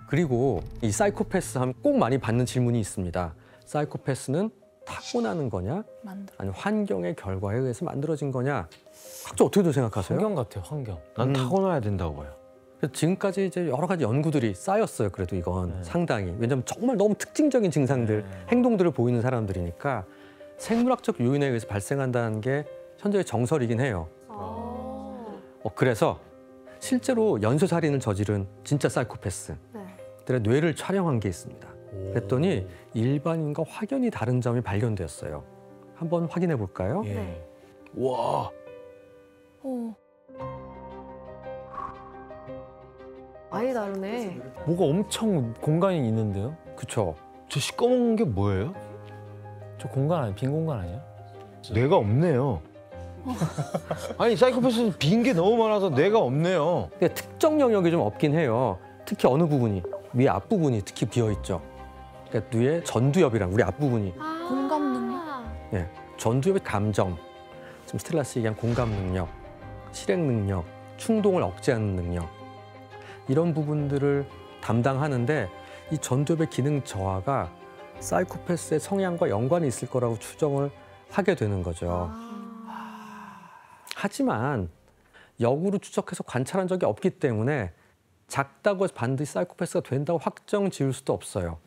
그리고 이 사이코패스 하면 꼭 많이 받는 질문이 있습니다. 사이코패스는 타고나는 거냐? 아니면 환경의 결과에 의해서 만들어진 거냐? 각자 어떻게 생각하세요? 환경 같아요, 환경. 난 타고나야 된다고 봐요. 지금까지 이제 여러 가지 연구들이 쌓였어요. 그래도 이건 상당히. 왜냐하면 정말 너무 특징적인 증상들, 행동들을 보이는 사람들이니까 생물학적 요인에 의해서 발생한다는 게 현재의 정설이긴 해요. 그래서 실제로 연쇄살인을 저지른 진짜 사이코패스들의 뇌를 촬영한 게 있습니다. 그랬더니 일반인과 확연히 다른 점이 발견되었어요. 한번 확인해 볼까요? 예. 와. 많이 다르네. 뭐가 엄청 공간이 있는데요? 그렇죠. 저 시꺼먼 게 뭐예요? 저 공간 아니야? 빈 공간 아니야? 뇌가 없네요. 아니 사이코패스는 빈 게 너무 많아서 뇌가 없네요. 근데 특정 영역이 좀 없긴 해요. 특히 어느 부분이, 위 앞부분이 특히 비어있죠. 그러니까 뇌의 전두엽이랑 우리 앞부분이. 공감 능력? 예, 전두엽의 감정, 지금 스텔라 씨 얘기한 공감 능력, 실행 능력, 충동을 억제하는 능력 이런 부분들을 담당하는데 이 전두엽의 기능 저하가 사이코패스의 성향과 연관이 있을 거라고 추정을 하게 되는 거죠. 하지만 역으로 추적해서 관찰한 적이 없기 때문에 작다고 해서 반드시 사이코패스가 된다고 확정 지을 수도 없어요.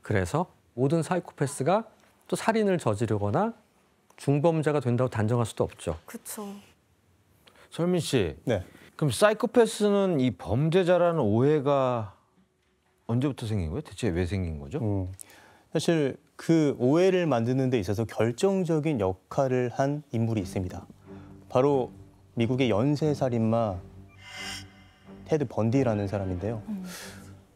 그래서 모든 사이코패스가 또 살인을 저지르거나 중범죄가 된다고 단정할 수도 없죠. 그렇죠. 설민 씨. 네. 그럼 사이코패스는 이 범죄자라는 오해가 언제부터 생긴 거예요? 대체 왜 생긴 거죠? 사실 그 오해를 만드는 데 있어서 결정적인 역할을 한 인물이 있습니다. 바로 미국의 연쇄살인마 테드 번디라는 사람인데요.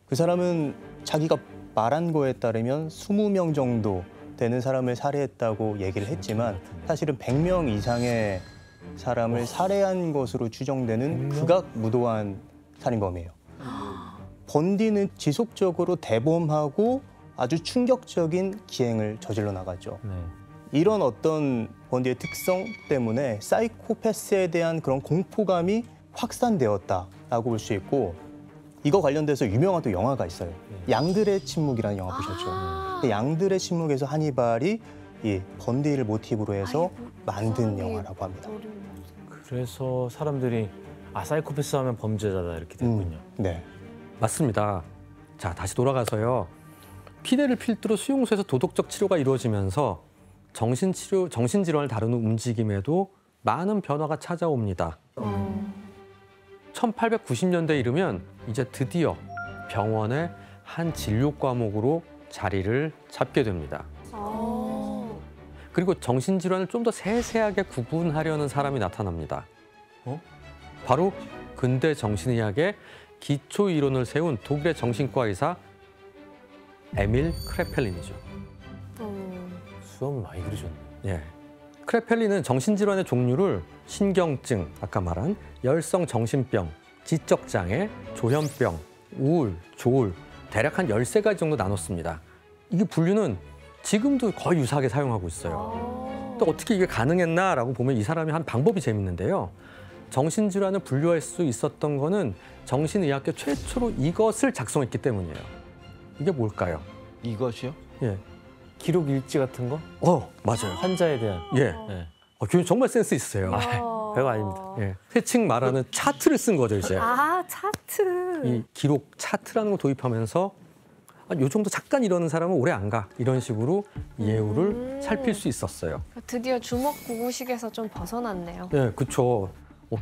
그 사람은 자기가 말한 거에 따르면 20명 정도 되는 사람을 살해했다고 얘기를 했지만 사실은 100명 이상의 사람을 살해한 것으로 추정되는 극악무도한 살인범이에요. 번디는 지속적으로 대범하고 아주 충격적인 기행을 저질러 나가죠. 이런 어떤 번디의 특성 때문에 사이코패스에 대한 그런 공포감이 확산되었다라고 볼 수 있고 이거 관련돼서 유명한 또 영화가 있어요. 양들의 침묵이라는 영화 보셨죠? 양들의 침묵에서 하니발이 이 번디를 모티브로 해서 만든 영화라고 합니다. 그래서 사람들이 사이코패스 하면 범죄자다 이렇게 됐군요. 네. 맞습니다. 자, 다시 돌아가서요. 피레를 필두로 수용소에서 도덕적 치료가 이루어지면서 정신질환을 다루는 움직임에도 많은 변화가 찾아옵니다. 1890년대에 이르면 이제 드디어 병원의 한 진료 과목으로 자리를 잡게 됩니다. 그리고 정신질환을 좀 더 세세하게 구분하려는 사람이 나타납니다. 바로 근대 정신의학의 기초 이론을 세운 독일의 정신과 의사 에밀 크레펠린이죠. 수업을 많이 들으셨네. 예. 크레펠린은 정신질환의 종류를 신경증, 아까 말한 열성 정신병, 지적장애, 조현병, 우울, 조울 대략 한 13가지 정도 나눴습니다. 이게 분류는 지금도 거의 유사하게 사용하고 있어요. 또 어떻게 이게 가능했나라고 보면 이 사람이 한 방법이 재밌는데요. 정신질환을 분류할 수 있었던 거는 정신의학계 최초로 이것을 작성했기 때문이에요. 이게 뭘까요? 이것이요? 예. 기록 일지 같은 거? 맞아요. 환자에 대한. 예. 네. 교수님 정말 센스 있으세요. 별거 아닙니다. 예. 회칙 말하는 차트를 쓴 거죠, 이제. 차트. 이 기록 차트라는 걸 도입하면서 요 정도 잠깐 이러는 사람은 오래 안 가. 이런 식으로 예후를 살필 수 있었어요. 드디어 주먹구구식에서 좀 벗어났네요. 예, 그렇죠.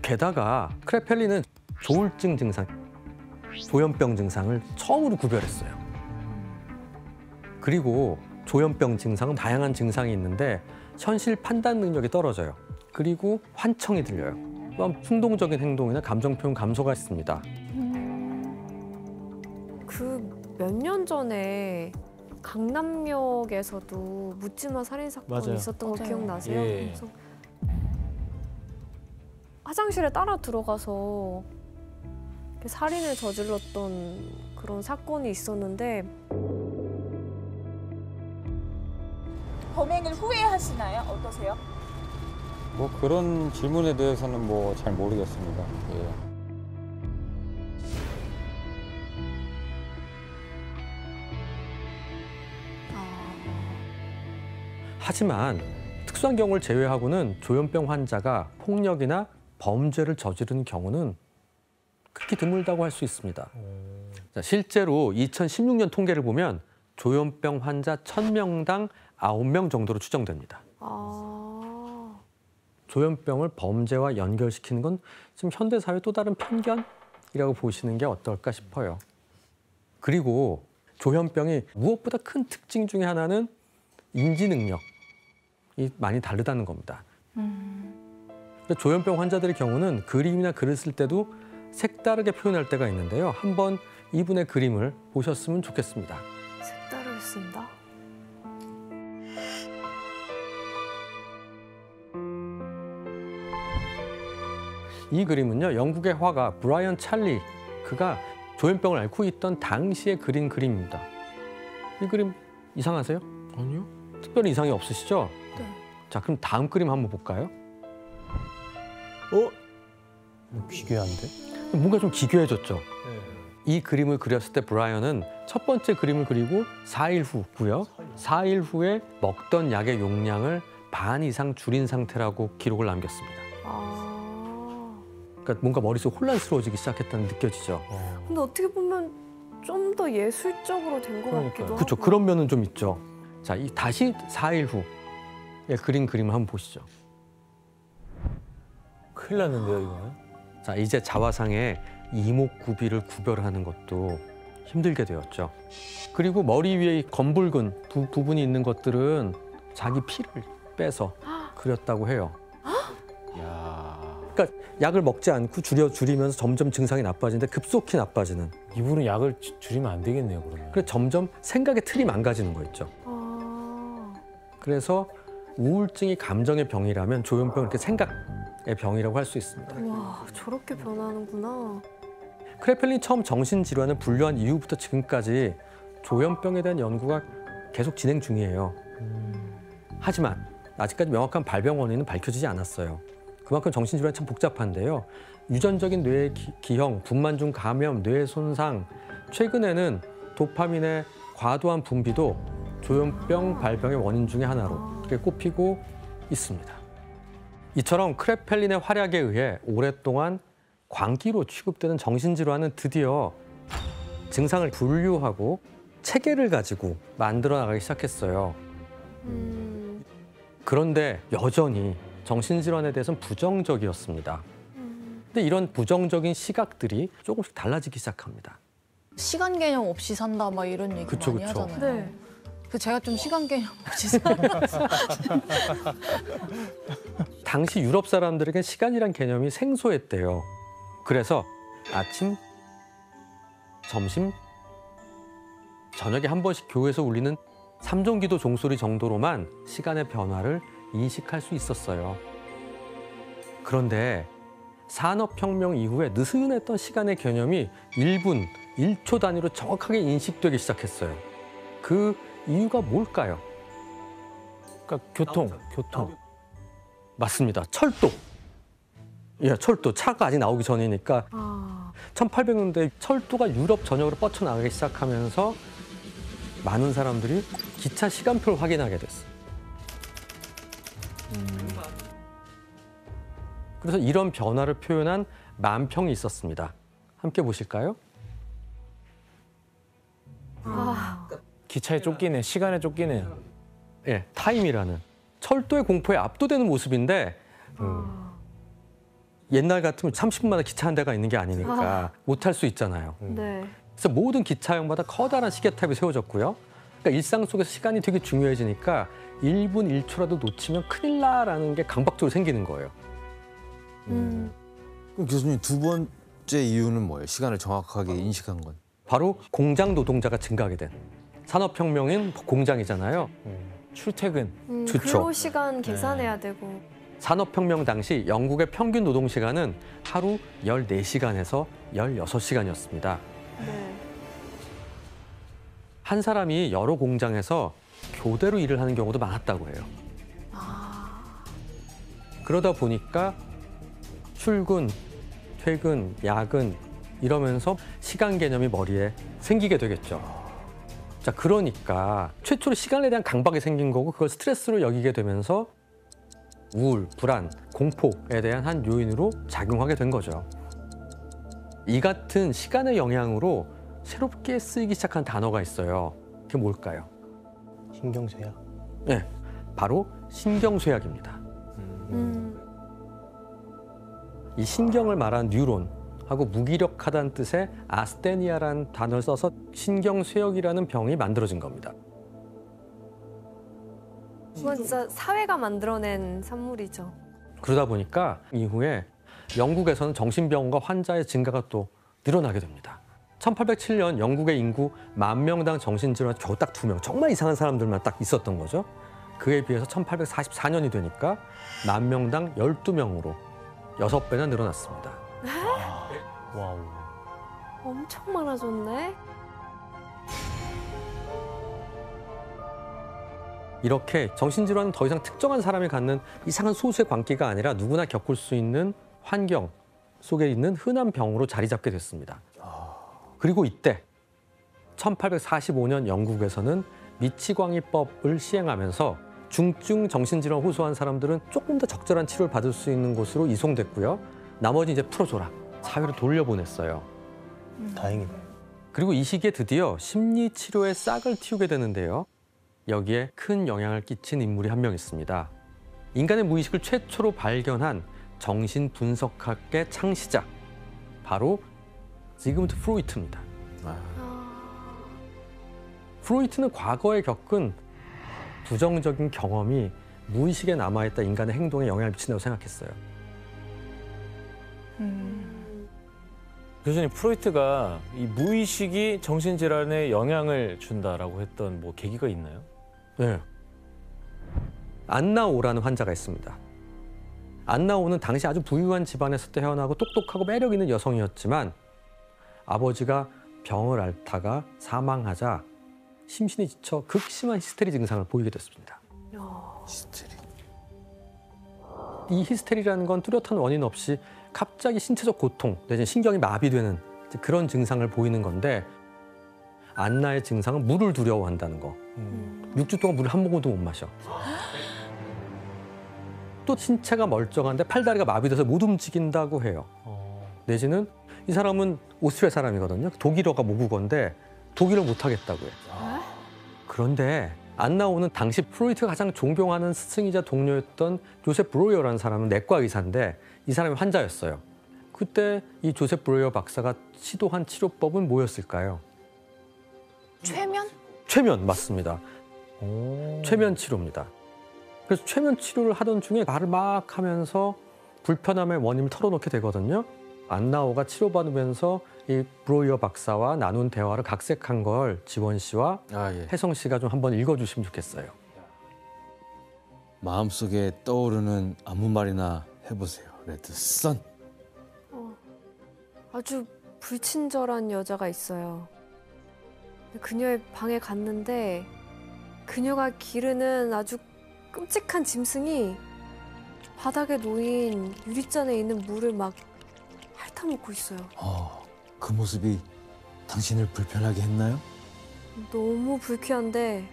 게다가 크레펠린은 조울증 증상, 조현병 증상을 처음으로 구별했어요. 그리고 조현병 증상은 다양한 증상이 있는데 현실 판단 능력이 떨어져요. 그리고 환청이 들려요. 또한 충동적인 행동이나 감정 표현 감소가 있습니다. 그 몇 년 전에 강남역에서도 묻지마 살인 사건이 맞아요. 있었던 거 기억나세요? 예. 그래서 화장실에 따라 들어가서 이렇게 살인을 저질렀던 그런 사건이 있었는데 범행을 후회하시나요? 어떠세요? 뭐 그런 질문에 대해서는 뭐 잘 모르겠습니다. 예. 하지만 특수한 경우를 제외하고는 조현병 환자가 폭력이나 범죄를 저지르는 경우는 극히 드물다고 할 수 있습니다. 자, 실제로 2016년 통계를 보면 조현병 환자 1000명당 9명 정도로 추정됩니다. 아, 조현병을 범죄와 연결시키는 건 지금 현대 사회의 또 다른 편견이라고 보시는 게 어떨까 싶어요. 그리고 조현병이 무엇보다 큰 특징 중에 하나는 인지 능력이 많이 다르다는 겁니다. 조현병 환자들의 경우는 그림이나 글을 쓸 때도 색다르게 표현할 때가 있는데요. 한번 이분의 그림을 보셨으면 좋겠습니다. 색다르게 쓴다. 이 그림은요, 영국의 화가 브라이언 찰리, 그가 조현병을 앓고 있던 당시에 그린 그림입니다. 이 그림 이상하세요? 아니요. 특별히 이상이 없으시죠? 네. 자, 그럼 다음 그림 한번 볼까요? 기괴한데? 뭔가 좀 기괴해졌죠? 이 그림을 그렸을 때 브라이언은 첫 번째 그림을 그리고 4일 후고요. 4일 후에 먹던 약의 용량을 반 이상 줄인 상태라고 기록을 남겼습니다. 아, 그러니까 뭔가 머릿속 혼란스러워지기 시작했다는 느껴지죠? 근데 어떻게 보면 좀 더 예술적으로 된 것 같기도 하고. 그렇죠. 그런 면은 좀 있죠. 자, 다시 4일 후에 그린 그림을 한번 보시죠. 큰일 났는데요, 이거는. 자, 이제 자화상의 이목구비를 구별하는 것도 힘들게 되었죠. 그리고 머리 위에 이 검붉은 부분이 있는 것들은 자기 피를 빼서 그렸다고 해요. 야. 그러니까 약을 먹지 않고 줄이면서 점점 증상이 나빠지는데 급속히 나빠지는. 이분은 약을 줄이면 안 되겠네요, 그러면. 그래서 점점 생각의 틀이 망가지는 거 있죠. 아, 그래서 우울증이 감정의 병이라면 조현병은 이렇게 생각의 병이라고 할 수 있습니다. 와, 저렇게 변하는구나. 크레펠린이 처음 정신질환을 분류한 이후부터 지금까지 조현병에 대한 연구가 계속 진행 중이에요. 하지만 아직까지 명확한 발병 원인은 밝혀지지 않았어요. 그만큼 정신질환이 참 복잡한데요. 유전적인 뇌 기형, 분만중 감염, 뇌 손상, 최근에는 도파민의 과도한 분비도 조현병 발병의 원인 중에 하나로 이렇게 꼽히고 있습니다. 이처럼 크레펠린의 활약에 의해 오랫동안 광기로 취급되는 정신질환은 드디어 증상을 분류하고 체계를 가지고 만들어 나가기 시작했어요. 그런데 여전히 정신질환에 대해서는 부정적이었습니다. 근데 이런 부정적인 시각들이 조금씩 달라지기 시작합니다. 시간 개념 없이 산다 막 이런 얘기 그쵸, 많이 그쵸. 하잖아요. 네. 그 제가 좀 시간 개념 없이 살아서 당시 유럽 사람들에게 시간이란 개념이 생소했대요. 그래서 아침, 점심, 저녁에 한 번씩 교회에서 울리는 삼종기도 종소리 정도로만 시간의 변화를 인식할 수 있었어요. 그런데 산업혁명 이후에 느슨했던 시간의 개념이 1분, 1초 단위로 정확하게 인식되기 시작했어요. 그 이유가 뭘까요? 그러니까 교통. 맞습니다. 철도. 예, 철도. 차가 아직 나오기 전이니까 아, 1800년대 철도가 유럽 전역으로 뻗쳐나가기 시작하면서 많은 사람들이 기차 시간표를 확인하게 됐어요. 그래서 이런 변화를 표현한 만평이 있었습니다. 함께 보실까요? 기차에 쫓기네, 시간에 쫓기네. 예, 타임이라는 철도의 공포에 압도되는 모습인데 옛날 같으면 30분마다 기차 한 대가 있는 게 아니니까 못할 수 있잖아요. 네. 그래서 모든 기차역마다 커다란 시계탑이 세워졌고요. 그러니까 일상 속에서 시간이 되게 중요해지니까 1분 1초라도 놓치면 큰일 나라는 게 강박적으로 생기는 거예요. 그럼 교수님 두 번째 이유는 뭐예요? 시간을 정확하게 인식한 건? 바로 공장 노동자가 증가하게 된. 산업혁명은 공장이잖아요. 출퇴근. 좋죠. 근로 시간 계산해야 되고. 산업혁명 당시 영국의 평균 노동시간은 하루 14시간에서 16시간이었습니다. 네. 한 사람이 여러 공장에서 교대로 일을 하는 경우도 많았다고 해요. 그러다 보니까 출근, 퇴근, 야근 이러면서 시간 개념이 머리에 생기게 되겠죠. 자, 그러니까 최초로 시간에 대한 강박이 생긴 거고 그걸 스트레스로 여기게 되면서 우울, 불안, 공포에 대한 한 요인으로 작용하게 된 거죠. 이 같은 시간의 영향으로 새롭게 쓰이기 시작한 단어가 있어요. 그게 뭘까요? 신경쇠약. 네, 바로 신경쇠약입니다. 이 신경을 말한 뉴론하고 무기력하다는 뜻의 아스테니아라는 단어를 써서 신경쇠약이라는 병이 만들어진 겁니다. 이건 진짜 사회가 만들어낸 산물이죠. 그러다 보니까 이후에 영국에서는 정신병원과 환자의 증가가 또 늘어나게 됩니다. 1807년 영국의 인구 10,000명당 정신질환 겨우 딱 2명, 정말 이상한 사람들만 딱 있었던 거죠. 그에 비해서 1844년이 되니까 10,000명당 12명으로 6배나 늘어났습니다. 와우. 엄청 많아졌네. 이렇게 정신질환은 더 이상 특정한 사람이 갖는 이상한 소수의 광기가 아니라 누구나 겪을 수 있는 환경 속에 있는 흔한 병으로 자리 잡게 됐습니다. 그리고 이때 1845년 영국에서는 미치광이법을 시행하면서 중증 정신질환 호소한 사람들은 조금 더 적절한 치료를 받을 수 있는 곳으로 이송됐고요. 나머지 이제 풀어줘라. 사회로 돌려보냈어요. 다행이네요. 그리고 이 시기에 드디어 심리치료의 싹을 틔우게 되는데요. 여기에 큰 영향을 끼친 인물이 한 명 있습니다. 인간의 무의식을 최초로 발견한 정신분석학의 창시자, 바로 지그문트 프로이트입니다. 프로이트는 과거에 겪은 부정적인 경험이 무의식에 남아있다 인간의 행동에 영향을 미친다고 생각했어요. 교수님, 프로이트가 이 무의식이 정신질환에 영향을 준다라고 했던 뭐 계기가 있나요? 네. 안나오라는 환자가 있습니다. 안나오는 당시 아주 부유한 집안에서 태어나고 똑똑하고 매력 있는 여성이었지만 아버지가 병을 앓다가 사망하자 심신이 지쳐 극심한 히스테리 증상을 보이게 됐습니다. 이 히스테리라는 건 뚜렷한 원인 없이 갑자기 신체적 고통 내지는 신경이 마비되는 그런 증상을 보이는 건데, 안나의 증상은 물을 두려워한다는 거. 6주 동안 물을 한 모금도 못 마셔. 또 신체가 멀쩡한데 팔다리가 마비돼서 못 움직인다고 해요. 내지는 이 사람은 오스트리아 사람이거든요. 독일어가 모국어인데 독일어 못하겠다고 해요. 그런데 안나오는 당시 프로이트가 가장 존경하는 스승이자 동료였던 조셉 브로이어라는 사람은 내과 의사인데 이 사람이 환자였어요. 그때 이 조셉 브로이어 박사가 시도한 치료법은 뭐였을까요? 최면? 최면, 맞습니다. 최면 치료입니다. 그래서 최면 치료를 하던 중에 말을 막 하면서 불편함의 원인을 털어놓게 되거든요. 안나오가 치료받으면서 이 브로이어 박사와 나눈 대화를 각색한 걸 지원 씨와 혜성 씨가 좀 한번 읽어주시면 좋겠어요. 마음속에 떠오르는 아무 말이나 해보세요. 레드선. 아주 불친절한 여자가 있어요. 그녀의 방에 갔는데 그녀가 기르는 아주 끔찍한 짐승이 바닥에 놓인 유리잔에 있는 물을 막 핥아먹고 있어요. 그 모습이 당신을 불편하게 했나요? 너무 불쾌한데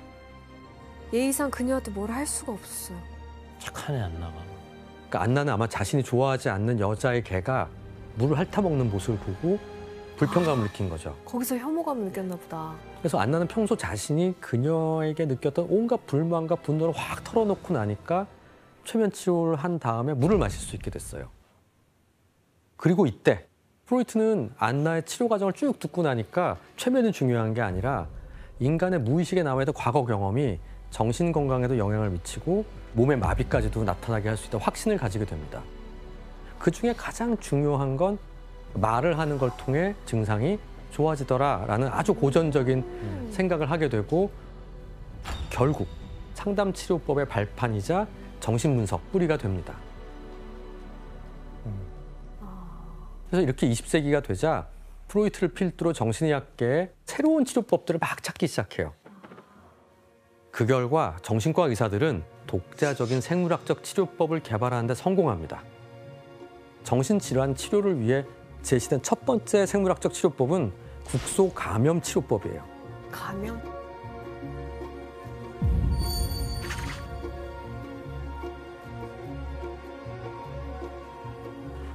예의상 그녀한테 뭘 할 수가 없었어요. 착하네, 안나가. 그러니까 안나는 아마 자신이 좋아하지 않는 여자의 개가 물을 핥아먹는 모습을 보고 불편감을 느낀 거죠. 거기서 혐오감을 느꼈나 보다. 그래서 안나는 평소 자신이 그녀에게 느꼈던 온갖 불만과 분노를 확 털어놓고 나니까 최면 치료를 한 다음에 물을 마실 수 있게 됐어요. 그리고 이때 프로이트는 안나의 치료 과정을 쭉 듣고 나니까 최면이 중요한 게 아니라 인간의 무의식에 남아있던 과거 경험이 정신 건강에도 영향을 미치고 몸의 마비까지도 나타나게 할 수 있다는 확신을 가지게 됩니다. 그중에 가장 중요한 건 말을 하는 걸 통해 증상이 좋아지더라라는 아주 고전적인 생각을 하게 되고, 결국 상담치료법의 발판이자 정신분석 뿌리가 됩니다. 그래서 이렇게 20세기가 되자 프로이트를 필두로 정신의학계에 새로운 치료법들을 막 찾기 시작해요. 그 결과 정신과 의사들은 독자적인 생물학적 치료법을 개발하는 데 성공합니다. 정신질환 치료를 위해 제시된 첫 번째 생물학적 치료법은 국소 감염 치료법이에요. 감염?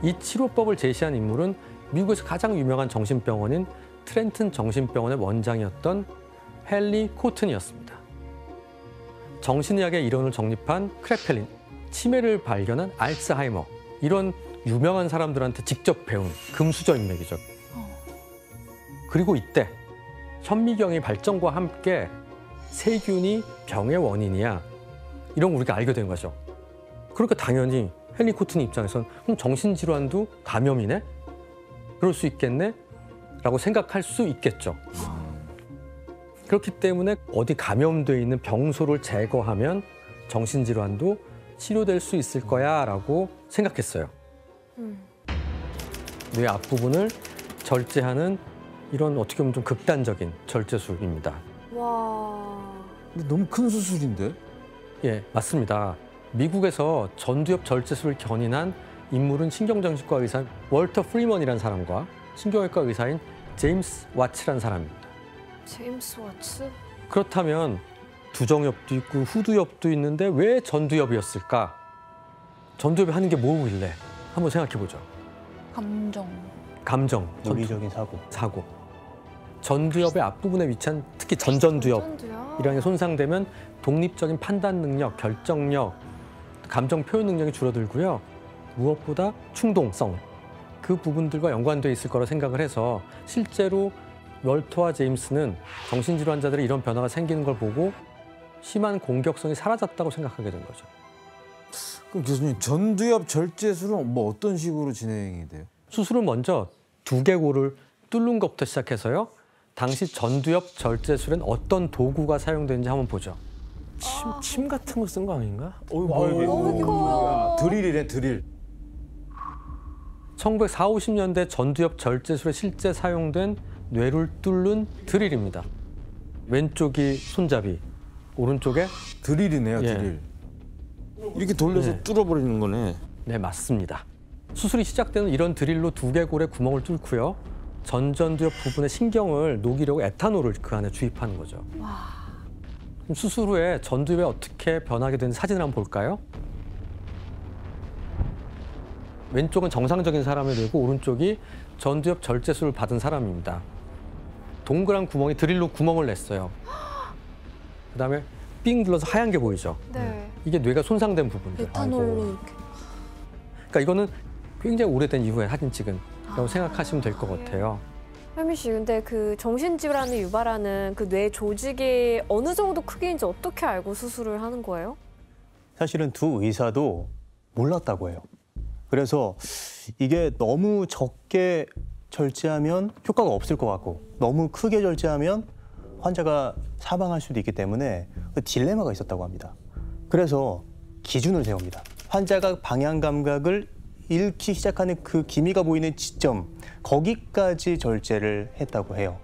이 치료법을 제시한 인물은 미국에서 가장 유명한 정신병원인 트렌튼 정신병원의 원장이었던 헨리 코튼이었습니다. 정신의학의 이론을 정립한 크레펠린, 치매를 발견한 알츠하이머, 이런 유명한 사람들한테 직접 배운 금수저 인맥이죠. 그리고 이때 현미경의 발전과 함께 세균이 병의 원인이야, 이런 거 우리가 알게 된 거죠. 그러니까 당연히 헨리 코튼 입장에서는 그럼 정신질환도 감염이네? 그럴 수 있겠네? 라고 생각할 수 있겠죠. 그렇기 때문에 어디 감염돼 있는 병소를 제거하면 정신질환도 치료될 수 있을 거야 라고 생각했어요. 뇌 앞부분을 절제하는 이런 어떻게 보면 좀 극단적인 절제술입니다. 와. 근데 너무 큰 수술인데? 예, 맞습니다. 미국에서 전두엽 절제술을 견인한 인물은 신경정신과 의사 월터 프리먼이라는 사람과 신경외과 의사인 제임스 와츠라는 사람입니다. 제임스 와츠? 그렇다면 두정엽도 있고 후두엽도 있는데 왜 전두엽이었을까? 전두엽이 하는 게 뭐길래? 한번 생각해보죠. 감정, 논리적인 사고. 전두엽의 앞부분에 위치한 특히 전전두엽이라는 게 손상되면 독립적인 판단 능력, 결정력, 감정 표현 능력이 줄어들고요. 무엇보다 충동성, 그 부분들과 연관되어 있을 거라 생각을 해서 실제로 월터와 제임스는 정신질환자들의 이런 변화가 생기는 걸 보고 심한 공격성이 사라졌다고 생각하게 된 거죠. 그럼 교수님, 전두엽 절제술은 뭐 어떤 식으로 진행이 돼요? 수술은 먼저 두개골을 뚫는 것부터 시작해서요. 당시 전두엽 절제술엔 어떤 도구가 사용되는지 한번 보죠. 침 같은 거 쓴 거 아닌가? 너무 커. 드릴이래, 드릴. 1940, 50년대 전두엽 절제술에 실제 사용된 뇌를 뚫는 드릴입니다. 왼쪽이 손잡이, 오른쪽에 드릴이네요, 예. 드릴. 이렇게 돌려서 네. 뚫어버리는 거네. 네, 맞습니다. 수술이 시작되는 이런 드릴로 두개골에 구멍을 뚫고요. 전두엽 부분의 신경을 녹이려고 에탄올을 그 안에 주입하는 거죠. 그럼 수술 후에 전두엽이 어떻게 변하게 되는 사진을 한번 볼까요? 왼쪽은 정상적인 사람의 뇌고 오른쪽이 전두엽 절제술을 받은 사람입니다. 동그란 구멍에 드릴로 구멍을 냈어요. 그다음에 삥 둘러서 하얀 게 보이죠? 네. 이게 뇌가 손상된 부분이죠. 에탄올로 이렇게. 그러니까 이거는 굉장히 오래된 이후에 사진 찍은 라고 생각하시면 될 것 같아요. 혜미 씨, 근데 그 정신질환을 유발하는 그 뇌 조직이 어느 정도 크기인지 어떻게 알고 수술을 하는 거예요? 사실은 두 의사도 몰랐다고 해요. 그래서 이게 너무 적게 절제하면 효과가 없을 것 같고 너무 크게 절제하면 환자가 사망할 수도 있기 때문에 딜레마가 있었다고 합니다. 그래서 기준을 세웁니다. 환자가 방향 감각을 잃기 시작하는 그 기미가 보이는 지점, 거기까지 절제를 했다고 해요.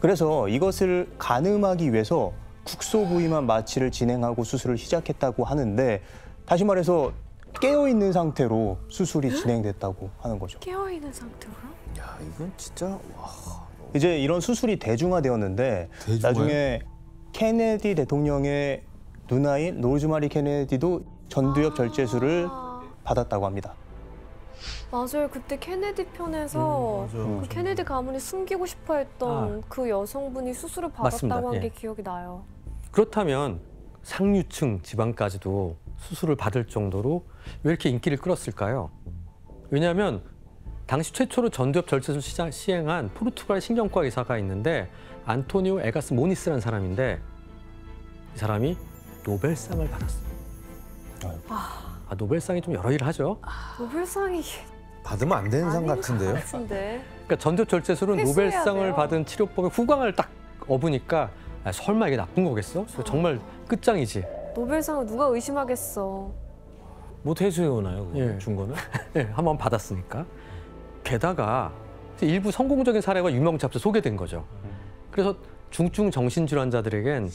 그래서 이것을 가늠하기 위해서 국소 부위만 마취를 진행하고 수술을 시작했다고 하는데, 다시 말해서 깨어있는 상태로 수술이 진행됐다고 하는 거죠. 깨어있는 상태로요? 야, 이건 진짜 이제 이런 수술이 대중화되었는데 나중에 케네디 대통령의 누나인 로즈마리 케네디도 전두엽 절제술을 받았다고 합니다. 맞아요. 그때 케네디 편에서 그 케네디 가문이 숨기고 싶어했던 그 여성분이 수술을 맞습니다. 받았다고 한 게 예. 기억이 나요. 그렇다면 상류층 지방까지도 수술을 받을 정도로 왜 이렇게 인기를 끌었을까요? 왜냐하면 당시 최초로 전두엽 절제술을 시행한 포르투갈 신경과 의사가 있는데 안토니오 에가스 모니스라는 사람인데 이 사람이 노벨상을 받았어요. 노벨상이 좀 여러 일을 하죠. 노벨상이 받으면 안 되는 상 아닌 것 같은데요? 같은데. 그러니까 전두엽 절제술은 회수해야 노벨상을 돼요. 받은 치료법의 후광을 딱 업으니까 설마 이게 나쁜 거겠어? 정말 끝장이지. 노벨상을 누가 의심하겠어. 뭐 퇴수해 오나요? 그거? 예. 준 거는? 네, 한번 받았으니까. 게다가 일부 성공적인 사례가 유명잡지 소개된 거죠. 그래서 중증 정신질환자들에겐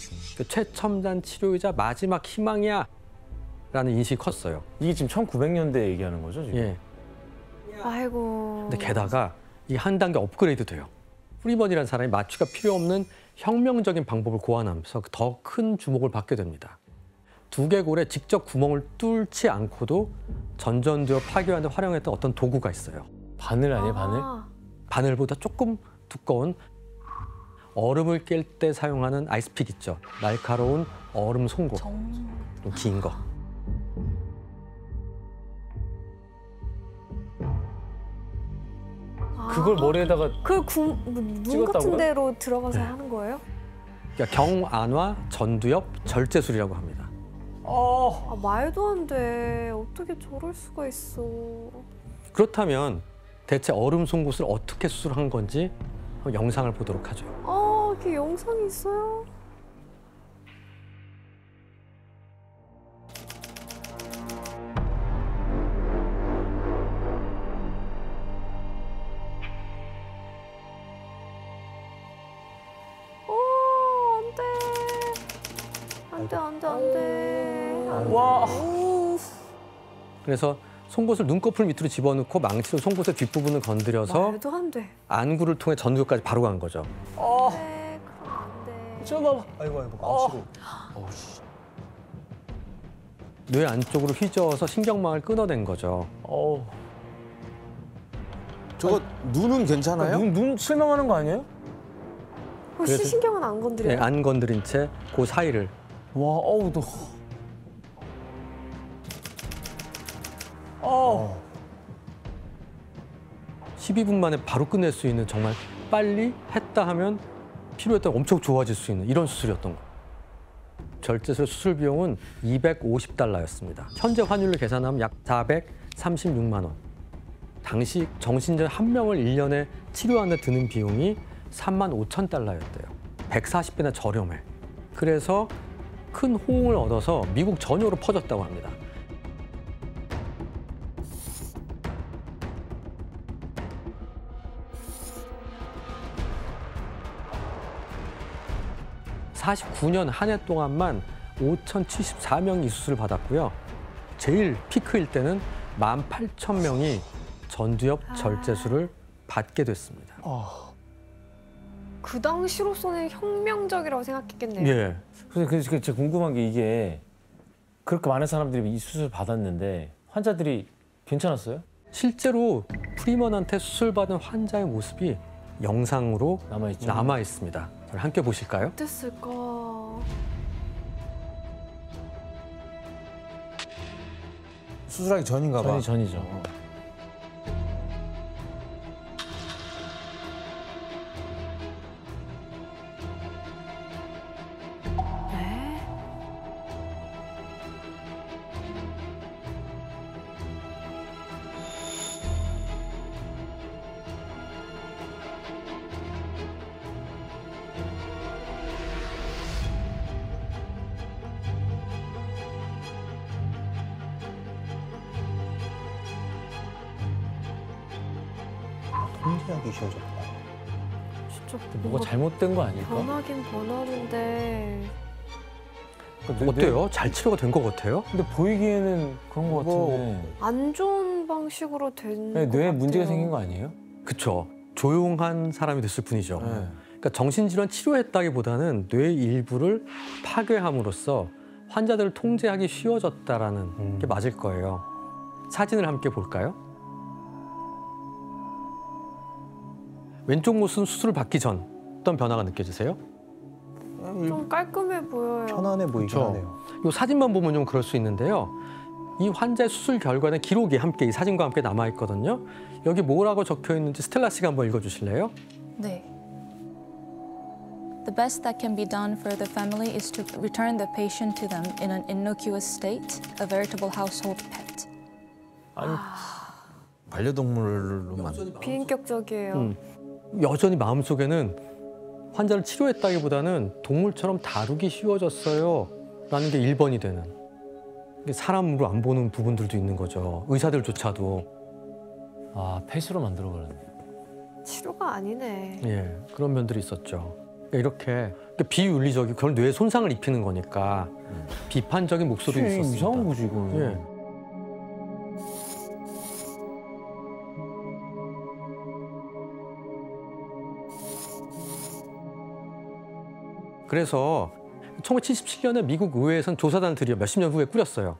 최첨단 치료이자 마지막 희망이야 라는 인식이 컸어요. 이게 지금 1900년대 얘기하는 거죠, 지금? 예. 아이고. 근데 게다가 이 한 단계 업그레이드 돼요. 프리먼이라는 사람이 마취가 필요 없는 혁명적인 방법을 고안하면서 더 큰 주목을 받게 됩니다. 두개골에 직접 구멍을 뚫지 않고도 전전두엽 파괴하는 데 활용했던 어떤 도구가 있어요. 바늘 아니에요, 바늘? 아, 바늘보다 조금 두꺼운 얼음을 깰 때 사용하는 아이스픽 있죠. 날카로운 얼음 송곳, 좀 긴 거. 그걸 머리에다가 문 찍었다고요? 같은 데로 들어가서 하는 거예요? 그러니까 경안화 전두엽 절제술이라고 합니다. 아, 말도 안 돼. 어떻게 저럴 수가 있어. 그렇다면 대체 얼음 송곳을 어떻게 수술한 건지 한번 영상을 보도록 하죠. 아, 이게 영상이 있어요? 안 돼, 안 돼, 안 돼. 와. 그래서 송곳을 눈꺼풀 밑으로 집어넣고 망치로 송곳의 뒷부분을 건드려서 말도 안 돼. 안구를 통해 전두엽까지 바로 간 거죠. 네, 그럼 안 돼. 저 아이고 망치로. 뇌 안쪽으로 휘저어서 신경망을 끊어낸 거죠. 저거 눈은 괜찮아요? 눈 실망하는 거 아니에요? 그래서- 시신경은 안 건드려요? 네, 안 건드린 채 그 사이를 와, 어우, 너. 12분 만에 바로 끝낼 수 있는 정말 빨리 했다 하면 필요했던 엄청 좋아질 수 있는 이런 수술이었던 거예요. 절제술 수술 비용은 $250였습니다. 현재 환율로 계산하면 약 436만 원. 당시 정신질 한 명을 1년에 치료하는 데 드는 비용이 35,000달러였대요. 140배나 저렴해. 그래서 큰 호응을 얻어서 미국 전역으로 퍼졌다고 합니다. (49년) 한 해 동안만 5,074명이 이 수술을 받았고요. 제일 피크일 때는 18,000명이 전두엽 절제술을 받게 됐습니다. 그 당시로서는 혁명적이라고 생각했겠네요. 예. 그래서 제가 궁금한 게 이게 그렇게 많은 사람들이 이 수술 받았는데 환자들이 괜찮았어요? 실제로 프리먼한테 수술받은 환자의 모습이 영상으로 남아있죠. 남아 있습니다. 함께 보실까요? 어땠을까? 수술하기 전인가 봐. 전이죠. 네? 통제하기 쉬워졌다. 진짜 뭐가 잘못된 거 아닐까? 변하긴 변하는데 어때요? 잘 치료가 된 것 같아요? 근데 보이기에는 그런 거 같은데. 안 좋은 방식으로 된 네, 것 뇌에 같아요. 문제가 생긴 거 아니에요? 그쵸. 조용한 사람이 됐을 뿐이죠. 네. 그러니까 정신질환 치료했다기보다는 뇌 일부를 파괴함으로써 환자들을 통제하기 쉬워졌다라는 게 맞을 거예요. 사진을 함께 볼까요? 왼쪽 모습은 수술을 받기 전 어떤 변화가 느껴지세요? 좀 깔끔해 보여요. 편안해 보이긴 그쵸. 하네요. 이 사진만 보면 좀 그럴 수 있는데요. 이 환자의 수술 결과는 기록이 함께 이 사진과 함께 남아 있거든요. 여기 뭐라고 적혀 있는지 스텔라 씨가 한번 읽어주실래요? 네. The best that can be done for the family is to return the patient to them in an innocuous state, a veritable household pet. 아니, 반려동물로만. 비인격적이에요. 여전히 마음속에는 환자를 치료했다기보다는 동물처럼 다루기 쉬워졌어요 라는 게 1번이 되는, 이게 사람으로 안 보는 부분들도 있는 거죠. 의사들조차도. 아, 펫으로 만들어버렸네. 치료가 아니네. 예, 그런 면들이 있었죠. 이렇게 비윤리적이고 그런 뇌에 손상을 입히는 거니까 비판적인 목소리도 있었습니다. 이상한 거지, 이거는. 예. 그래서 1977년에 미국 의회에서는 조사단을 들여 몇십 년 후에 꾸렸어요.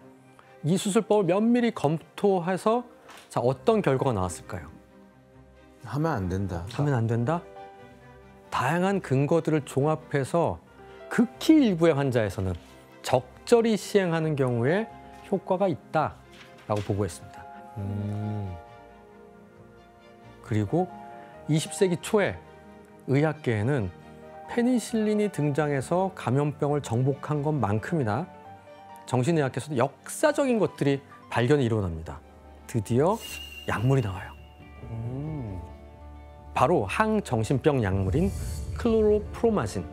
이 수술법을 면밀히 검토해서 자, 어떤 결과가 나왔을까요? 하면 안 된다. 하면 안 된다? 다양한 근거들을 종합해서 극히 일부의 환자에서는 적절히 시행하는 경우에 효과가 있다라고 보고했습니다. 그리고 20세기 초에 의학계에는 페니실린이 등장해서 감염병을 정복한 것만큼이나 정신의학계에서도 역사적인 것들이 발견이 일어납니다. 드디어 약물이 나와요. 바로 항정신병 약물인 클로로프로마진이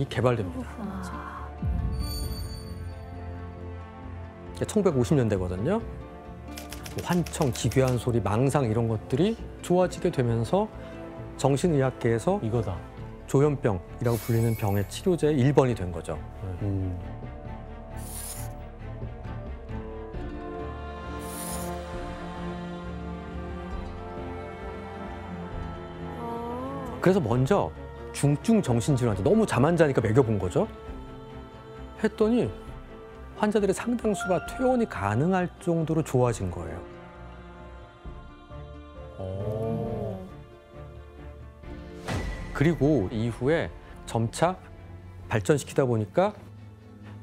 개발됩니다. 1950년대거든요. 환청, 기괴한 소리, 망상 이런 것들이 좋아지게 되면서 정신의학계에서 이거다. 조현병이라고 불리는 병의 치료제의 1번이 된 거죠. 그래서 먼저 중증 정신질환자 너무 잠 안 자니까 먹여본 거죠. 했더니 환자들의 상당수가 퇴원이 가능할 정도로 좋아진 거예요. 그리고 이후에 점차 발전시키다 보니까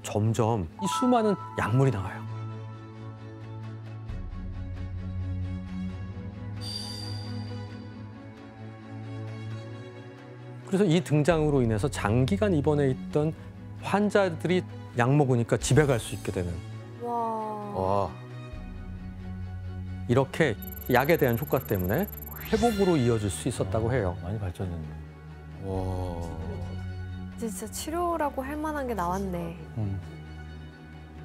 점점 이 수많은 약물이 나와요. 그래서 이 등장으로 인해서 장기간 입원해 있던 환자들이 약 먹으니까 집에 갈 수 있게 되는. 와. 이렇게 약에 대한 효과 때문에 회복으로 이어질 수 있었다고 해요. 많이 발전했네. 와. 진짜 치료라고 할 만한 게 나왔네.